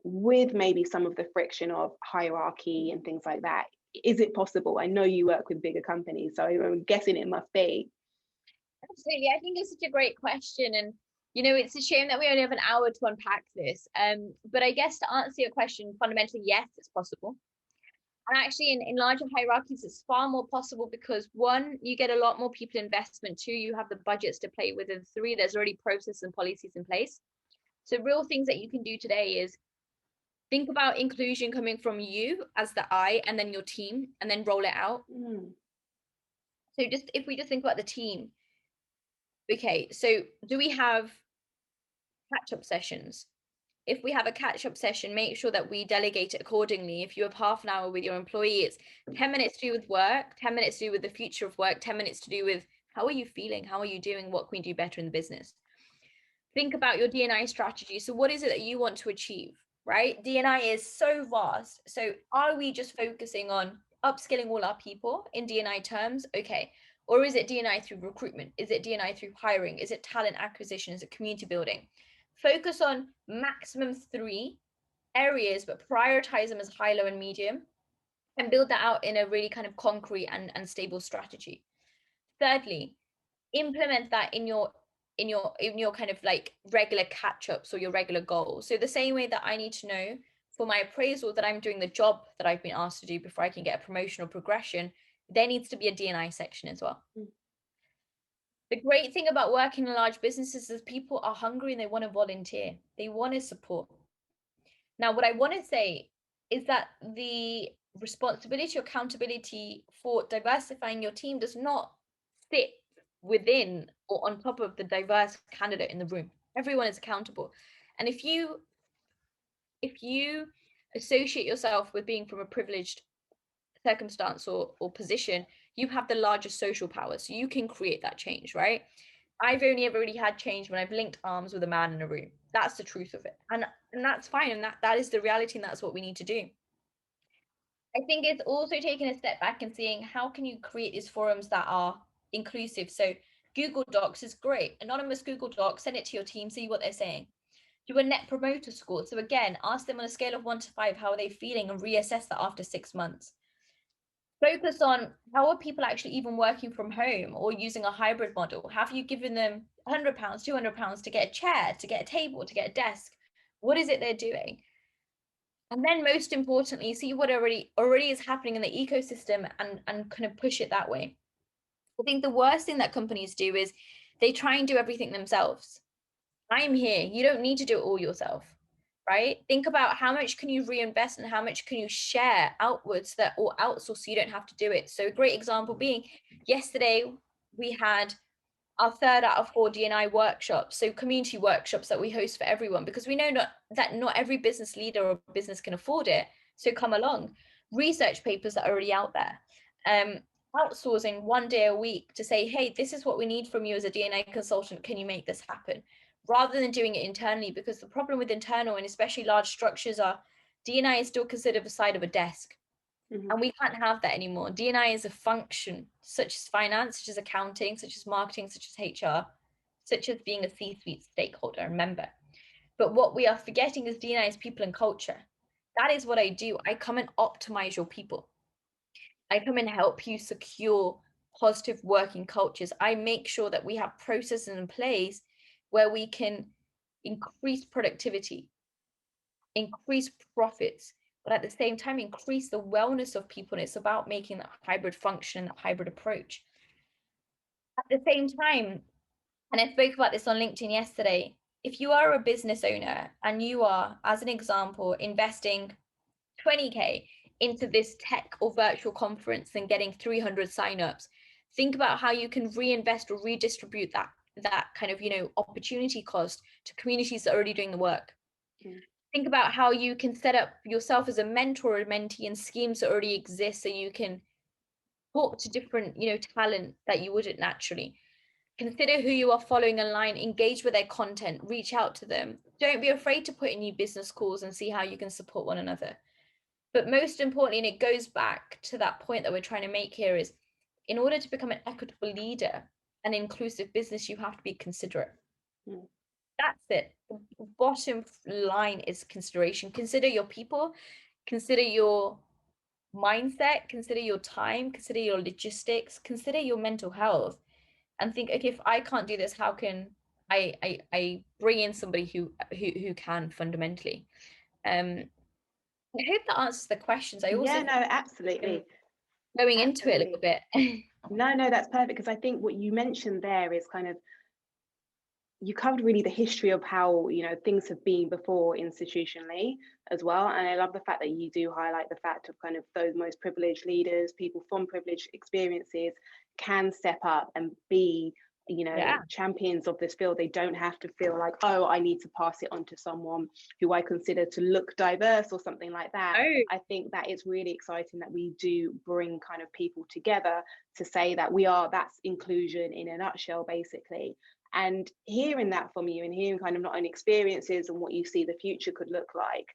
with maybe some of the friction of hierarchy and things like that? Is it possible? I know you work with bigger companies, so I'm guessing it must be. Absolutely. I think it's such a great question. And, it's a shame that we only have an hour to unpack this. But I guess to answer your question, fundamentally, yes, it's possible. And actually, in larger hierarchies, it's far more possible because, one, you get a lot more people investment. Two, you have the budgets to play with. And three, there's already processes and policies in place. So real things that you can do today is think about inclusion coming from you as the I, and then your team, and then roll it out. So if we just think about the team, okay, so do we have catch-up sessions? If we have a catch-up session, make sure that we delegate it accordingly. If you have half an hour with your employee, it's 10 minutes to do with work, 10 minutes to do with the future of work, 10 minutes to do with how are you feeling? How are you doing? What can we do better in the business? Think about your D&I strategy. So what is it that you want to achieve, right? D&I is so vast. So are we just focusing on upskilling all our people in D&I terms? Okay. Or is it D&I through recruitment? Is it D&I through hiring? Is it talent acquisition? Is it community building? Focus on maximum 3 areas, but prioritize them as high, low, and medium, and build that out in a really kind of concrete and stable strategy. Thirdly, implement that in your kind of like regular catch-ups or your regular goals. So the same way that I need to know for my appraisal that I'm doing the job that I've been asked to do before I can get a promotion or progression, there needs to be a D&I section as well. The great thing about working in large businesses is people are hungry and they want to volunteer. They want to support. Now, what I want to say is that the responsibility or accountability for diversifying your team does not sit within or on top of the diverse candidate in the room. Everyone is accountable. And if you associate yourself with being from a privileged circumstance or position, you have the largest social power. So you can create that change, right? I've only ever really had change when I've linked arms with a man in a room. That's the truth of it. And that's fine. And that is the reality. And that's what we need to do. I think it's also taking a step back and seeing how can you create these forums that are inclusive. So Google Docs is great. Anonymous Google Docs, send it to your team, see what they're saying. Do a net promoter score. So again, ask them on a scale of 1 to 5, how are they feeling, and reassess that after 6 months. Focus on how are people actually even working from home or using a hybrid model. Have you given them £100, £200 to get a chair, to get a table, to get a desk? What is it they're doing? And then most importantly, see what already is happening in the ecosystem and kind of push it that way. I think the worst thing that companies do is they try and do everything themselves. I'm here. You don't need to do it all yourself, right? Think about how much can you reinvest and how much can you share outwards that or outsource so you don't have to do it. So a great example being yesterday, we had our 3rd out of 4 D&I workshops, so community workshops that we host for everyone, because we know that not every business leader or business can afford it. So come along. Research papers that are already out there. Outsourcing 1 day a week to say, hey, this is what we need from you as a D&I consultant. Can you make this happen? Rather than doing it internally, because the problem with internal and especially large structures are D&I is still considered the side of a desk. And we can't have that anymore. D&I is a function, such as finance, such as accounting, such as marketing, such as HR, such as being a C-suite stakeholder and member. But what we are forgetting is D&I is people and culture. That is what I do. I come and optimize your people. I come and help you secure positive working cultures. I make sure that we have processes in place where we can increase productivity, increase profits, but at the same time, increase the wellness of people. And it's about making that hybrid function, that hybrid approach. At the same time, and I spoke about this on LinkedIn yesterday, if you are a business owner and you are, as an example, investing 20K into this tech or virtual conference and getting 300 signups, think about how you can reinvest or redistribute that kind of, opportunity cost to communities that are already doing the work. Think about how you can set up yourself as a mentor or mentee in schemes that already exist, so you can talk to different, talent that you wouldn't naturally. Consider who you are following online, engage with their content, reach out to them. Don't be afraid to put in new business calls and see how you can support one another. But most importantly, and it goes back to that point that we're trying to make here, is in order to become an equitable leader and inclusive business, you have to be considerate. That's it. The bottom line is consideration. Consider your people, consider your mindset, consider your time, consider your logistics, consider your mental health, and think, okay, if I can't do this, how can I bring in somebody who can fundamentally. I hope that answers the questions. I also absolutely. Going into it a little bit. No, that's perfect, because I think what you mentioned there is kind of, you covered really the history of how, things have been before institutionally as well. And I love the fact that you do highlight the fact of kind of those most privileged leaders, people from privileged experiences, can step up and be, champions of this field. They don't have to feel like, oh, I need to pass it on to someone who I consider to look diverse or something like that. Oh. I think that it's really exciting that we do bring kind of people together to say that that's inclusion in a nutshell, basically. And hearing that from you, and hearing kind of not only experiences and what you see the future could look like,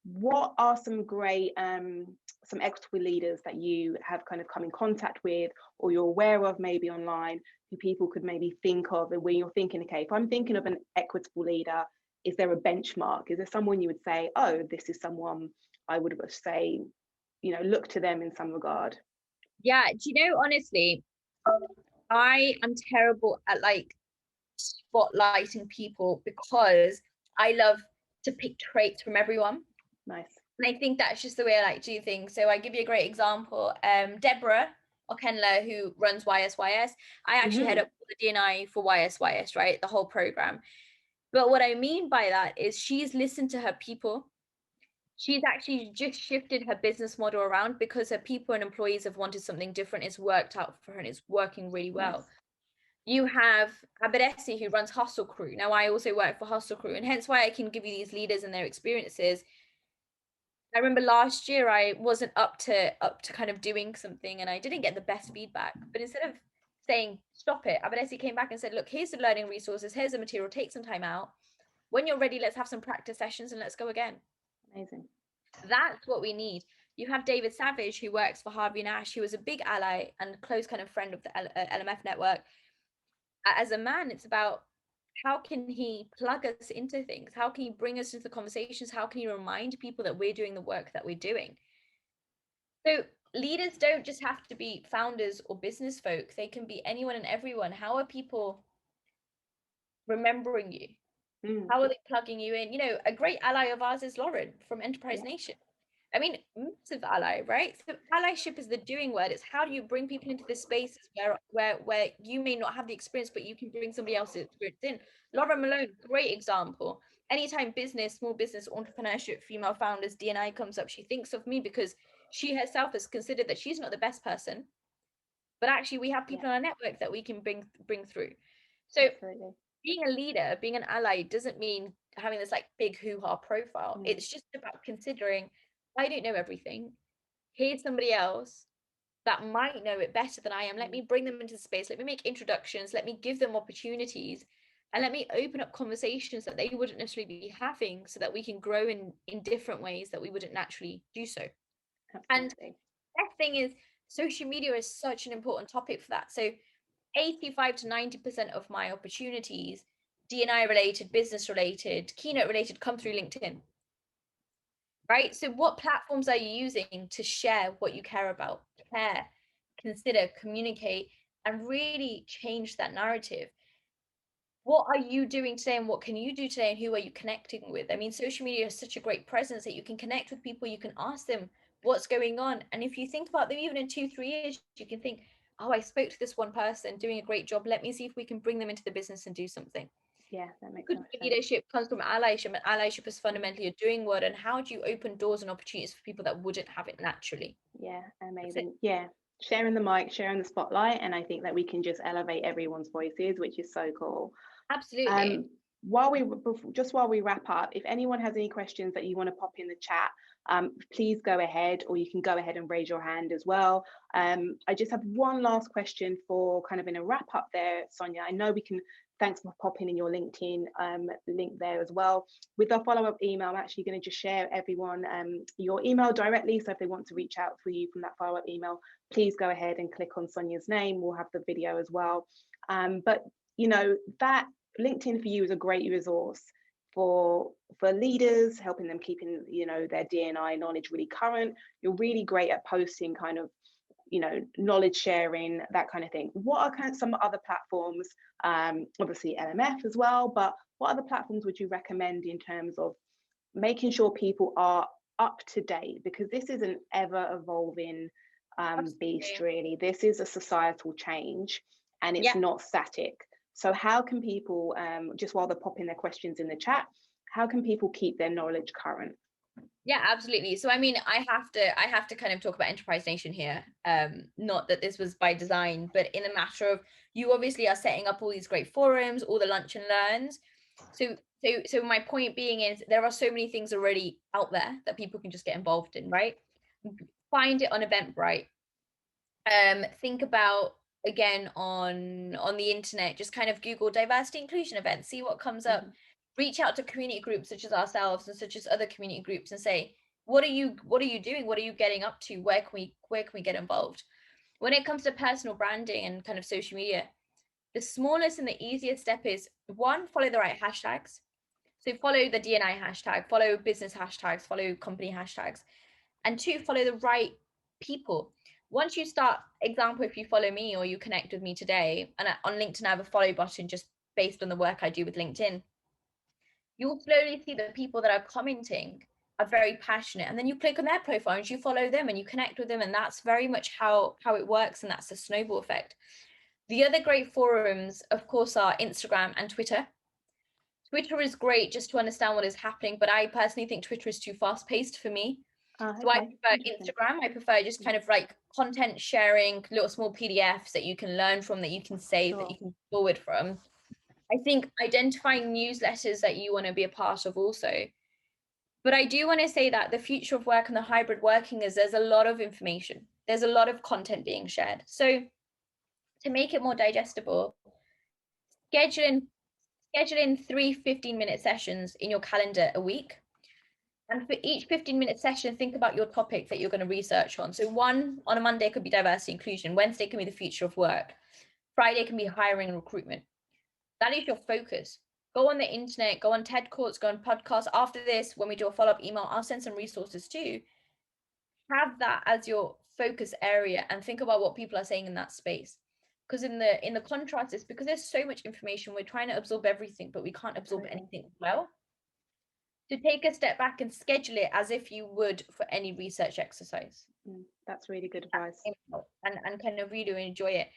what are some great some equitable leaders that you have kind of come in contact with, or you're aware of maybe online, who people could maybe think of when you're thinking, okay, if I'm thinking of an equitable leader, is there a benchmark? Is there someone you would say, oh, this is someone I would say, look to them in some regard? Yeah, do you know, honestly, I am terrible at spotlighting people because I love to pick traits from everyone. Nice. And I think that's just the way I do things. So I give you a great example. Deborah Okenla, who runs YSYS, I actually head up the D&I for YSYS, right? The whole program. But what I mean by that is she's listened to her people. She's actually just shifted her business model around because her people and employees have wanted something different. It's worked out for her and it's working really well. Nice. You have Abedesi, who runs Hustle Crew. Now, I also work for Hustle Crew, and hence why I can give you these leaders and their experiences. I remember last year I wasn't up to kind of doing something, and I didn't get the best feedback. But instead of saying stop it, Abedesi came back and said, look, here's the learning resources, here's the material, take some time out. When you're ready, let's have some practice sessions and let's go again. Amazing. That's what we need. You have David Savage, who works for Harvey Nash, who was a big ally and close kind of friend of the LMF network. As a man, it's about how can he plug us into things? How can he bring us into the conversations? How can he remind people that we're doing the work that we're doing? So leaders don't just have to be founders or business folk. They can be anyone and everyone. How are people remembering you? How are they plugging you in? A great ally of ours is Lauren from Enterprise Nation. I mean, massive ally, right? So allyship is the doing word. It's how do you bring people into the spaces where you may not have the experience, but you can bring somebody else's experience in. Laura Malone, great example. Anytime business, small business, entrepreneurship, female founders, D&I comes up, she thinks of me because she herself has considered that she's not the best person, but actually we have people in our network that we can bring through. So being a leader, being an ally doesn't mean having this big hoo-ha profile. It's just about considering, I don't know everything. Here's somebody else that might know it better than I am. Let me bring them into the space. Let me make introductions. Let me give them opportunities. And let me open up conversations that they wouldn't necessarily be having so that we can grow in different ways that we wouldn't naturally do so. Absolutely. And that thing is, social media is such an important topic for that. So 85 to 90% of my opportunities, D&I related, business related, keynote related, come through LinkedIn. right? So what platforms are you using to share what you care about, care, consider, communicate, and really change that narrative? What are you doing today, and what can you do today, and who are you connecting with? I mean, social media is such a great presence that you can connect with people, you can ask them what's going on. And if you think about them, even in 2-3 years, you can think, oh, I spoke to this one person doing a great job. Let me see if we can bring them into the business and do something. Yeah, that makes Good so much sense. leadership comes from allyship, and allyship is fundamentally a doing word. And how do you open doors and opportunities for people that wouldn't have it naturally? Yeah, That's it. amazing. Yeah, sharing the mic, sharing the spotlight, and I think that we can just elevate everyone's voices, which is so cool. Absolutely. While we wrap up, if anyone has any questions that you want to pop in the chat, please go ahead, or you can go ahead and raise your hand as well. I just have one last question for kind of in a wrap up there, Sonya. I know we can. Thanks for popping in your LinkedIn link there as well. With our follow-up email, I'm actually going to just share everyone your email directly. So if they want to reach out for you from that follow-up email, please go ahead and click on Sonya's name. We'll have the video as well. But you know, that LinkedIn for you is a great resource for leaders, helping them keeping, you know, their D&I knowledge really current. You're really great at posting kind of, you know, knowledge sharing, that kind of thing. What are kind of some other platforms, obviously LMF as well, but what other platforms would you recommend in terms of making sure people are up to date? Because this is an ever evolving beast, Absolutely. really. This is a societal change and it's Yeah. not static. So how can people, just while they're popping their questions in the chat, how can people keep their knowledge current? Yeah, absolutely. So I mean, I have to kind of talk about Enterprise Nation here. Not that this was by design, but in a matter of, you obviously are setting up all these great forums, all the lunch and learns. So my point being is there are so many things already out there that people can just get involved in, right? Find it on Eventbrite. Think about, again, on the internet, just kind of Google diversity inclusion events, see what comes up. Mm-hmm. Reach out to community groups such as ourselves and such as other community groups and say, what are you doing? What are you getting up to? Where can we get involved? When it comes to personal branding and kind of social media, the smallest and the easiest step is, one, follow the right hashtags. So follow the D&I hashtag, follow business hashtags, follow company hashtags, and two, follow the right people. Once you start, example, if you follow me or you connect with me today, and on LinkedIn I have a follow button just based on the work I do with LinkedIn, you'll slowly see that people that are commenting are very passionate, and then you click on their profile and you follow them and you connect with them, and that's very much how it works, and that's a snowball effect. The other great forums, of course, are Instagram and Twitter. Twitter is great just to understand what is happening, but I personally think Twitter is too fast paced for me. So I Okay, prefer interesting. Instagram. I prefer just kind of like content sharing, little small PDFs that you can learn from, that you can save, that Sure. you can forward from. I think identifying newsletters that you want to be a part of also. But I do want to say that the future of work and the hybrid working is, there's a lot of information. There's a lot of content being shared. So to make it more digestible, schedule in schedule in 3 15-minute sessions in your calendar a week. And for each 15-minute session, think about your topic that you're going to research on. So one on a Monday could be diversity inclusion. Wednesday can be the future of work. Friday can be hiring and recruitment. That is your focus. Go on the internet, go on TED Talks, go on podcasts. After this, when we do a follow-up email, I'll send some resources too. Have that as your focus area and think about what people are saying in that space. Because in the contrast, it's because there's so much information, we're trying to absorb everything, but we can't absorb anything well. To take a step back and schedule it as if you would for any research exercise. That's really good advice. And kind of really enjoy it.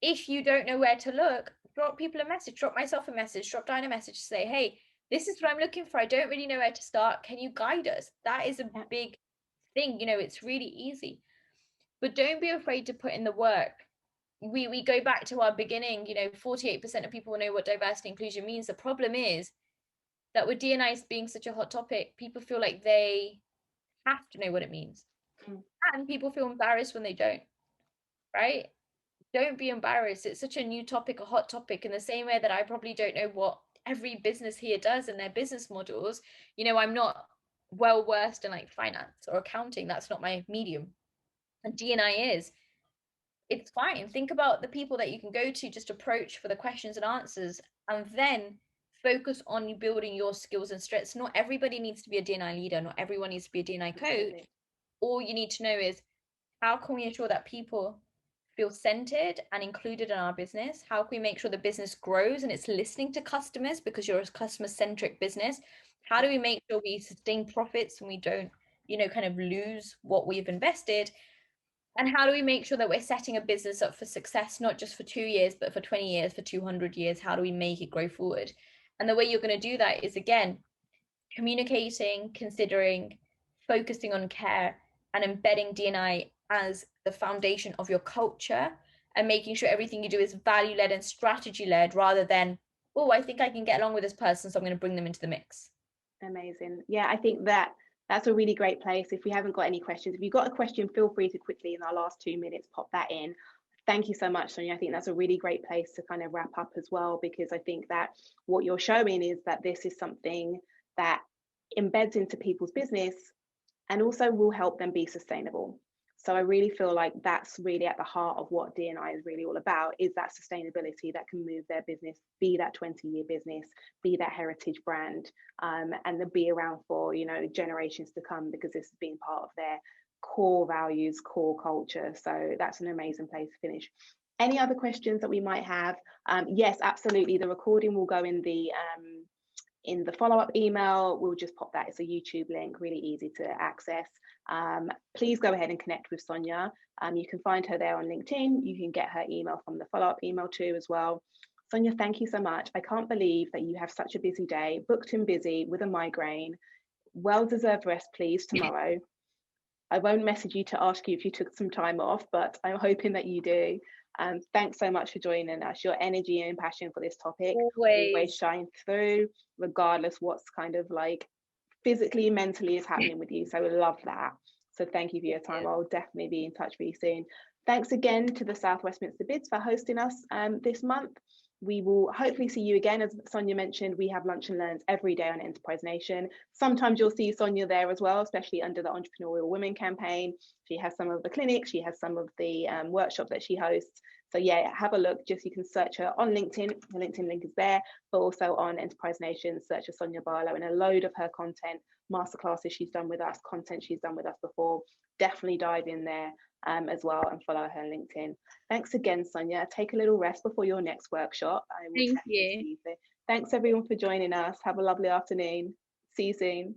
If you don't know where to look, drop people a message, drop myself a message, drop Diana a message to say, hey, this is what I'm looking for. I don't really know where to start. Can you guide us? That is a big thing. You know, it's really easy. But don't be afraid to put in the work. We go back to our beginning, you know, 48% of people know what diversity inclusion means. The problem is that with D&I being such a hot topic, people feel like they have to know what it means. And people feel embarrassed when they don't, right? Don't be embarrassed. It's such a new topic, a hot topic, in the same way that I probably don't know what every business here does in their business models. You know, I'm not well versed in like finance or accounting. That's not my medium. And D&I is. It's fine. Think about the people that you can go to, just approach for the questions and answers, and then focus on you building your skills and strengths. Not everybody needs to be a D&I leader. Not everyone needs to be a D&I coach. Absolutely. All you need to know is, how can we ensure that people feel centered and included in our business? How can we make sure the business grows and it's listening to customers, because you're a customer-centric business? How do we make sure we sustain profits and we don't, kind of lose what we've invested? And how do we make sure that we're setting a business up for success, not just for 2 years, but for 20 years, for 200 years? How do we make it grow forward? And the way you're going to do that is, again, communicating, considering, focusing on care, and embedding D&I as the foundation of your culture, and making sure everything you do is value-led and strategy-led, rather than, oh, I think I can get along with this person, so I'm going to bring them into the mix. Amazing. Yeah, I think that's a really great place. If we haven't got any questions, if you've got a question, feel free to quickly in our last 2 minutes pop that in. Thank you so much, Sonya. I think that's a really great place to kind of wrap up as well, because I think that what you're showing is that this is something that embeds into people's business and also will help them be sustainable. So I really feel like that's really at the heart of what D&I is really all about, is that sustainability that can move their business, be that 20-year business, be that heritage brand, and they'll be around for, generations to come, because this has been part of their core values, core culture. So that's an amazing place to finish. Any other questions that we might have? Yes, absolutely. The recording will go in the follow-up email. We'll just pop that. It's a YouTube link, really easy to access. Please go ahead and connect with Sonya. You can find her there on LinkedIn. You can get her email from the follow-up email too as well. Sonya, thank you so much. I can't believe that you have such a busy day, booked and busy with a migraine. Well-deserved rest, please, tomorrow. I won't message you to ask you if you took some time off, but I'm hoping that you do. Thanks so much for joining us. Your energy and passion for this topic always shine through, regardless what's kind of like physically, mentally is happening with you. So I love that. So thank you for your time. I'll definitely be in touch with you soon. Thanks again to the South Westminster Bids for hosting us this month. We will hopefully see you again. As Sonya mentioned, we have lunch and learns every day on Enterprise Nation. Sometimes you'll see Sonya there as well, especially under the Entrepreneurial Women campaign. She has some of the clinics, she has some of the workshops that she hosts. So yeah, have a look. Just you can search her on LinkedIn. The LinkedIn link is there, but also on Enterprise Nation, search for Sonya Barlow, and a load of her content, masterclasses she's done with us, content she's done with us before. Definitely dive in there as well and follow her on LinkedIn. Thanks again, Sonya. Take a little rest before your next workshop. Thank you. Thanks everyone for joining us. Have a lovely afternoon. See you soon.